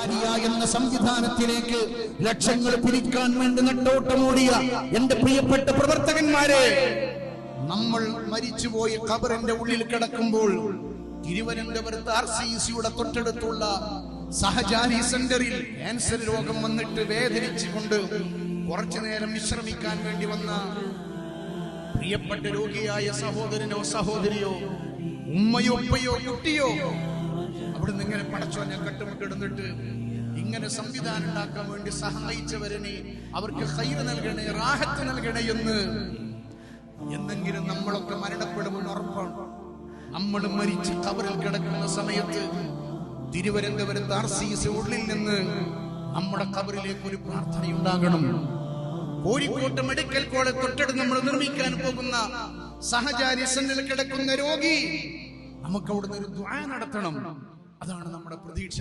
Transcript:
ആര്യ എന്ന സംവിധാനത്തിലേക്ക് ലക്ഷങ്ങൾ പിരിക്കാൻ വേണ്ടി നെട്ടോട്ടമോടിയ എന്റെ പ്രിയപ്പെട്ട പ്രവർത്തകന്മാരെ, നമ്മൾ മരിച്ചുപോയി ഖബറിന്റെ ഉള്ളിൽ കിടക്കുമ്പോൾ തിരുവനന്തപുരത്ത് RCCയുടെ തൊട്ടടുത്തുള്ള സഹജാരി സെന്ററിൽ ക്യാൻസർ രോഗം വന്നിട്ട് വേദനിച്ചുകൊണ്ട് കുറച്ചു നേരം വിശ്രമിക്കാൻ വേണ്ടി വന്ന പ്രിയപ്പെട്ട രോഗിയായ സഹോദരനോ സഹോദരിയോ ഉമ്മയോ ഉപ്പയോ കുട്ടിയോ അവിടുന്ന് ഇങ്ങനെ പടച്ചോനെ കെട്ടുമുട്ടിടുന്നിട്ട് ഇങ്ങനെ സംവിധാനം ഉണ്ടാക്കാൻ വേണ്ടി സഹായിച്ചവരനെ അവർക്ക് ഖൈർ നൽകണേ, റാഹത്ത് നൽകണേ എന്നെങ്കിലും നമ്മളൊക്കെ മരണപ്പെടുമെന്ന് ഉറപ്പാണ്. നമ്മൾ മരിച്ച് ഖബറിൽ കിടക്കുന്ന സമയത്ത് തിരുവനന്തപുരത്ത് RCC ഉള്ളിൽ നിന്ന് നമ്മുടെ ഖബറിലേക്ക് ഒരു പ്രാർത്ഥനയുണ്ടാകണം. കോഴിക്കോട്ട് മെഡിക്കൽ കോളേജ് തൊട്ടടുത്ത് നമ്മൾ നിർമ്മിക്കാൻ പോകുന്ന സഹചാരി സെന്ററിൽ കിടക്കുന്ന രോഗി നമുക്ക് അവിടുന്ന് ഒരു ദുആ നടത്തണം. അതാണ് നമ്മുടെ പ്രതീക്ഷ.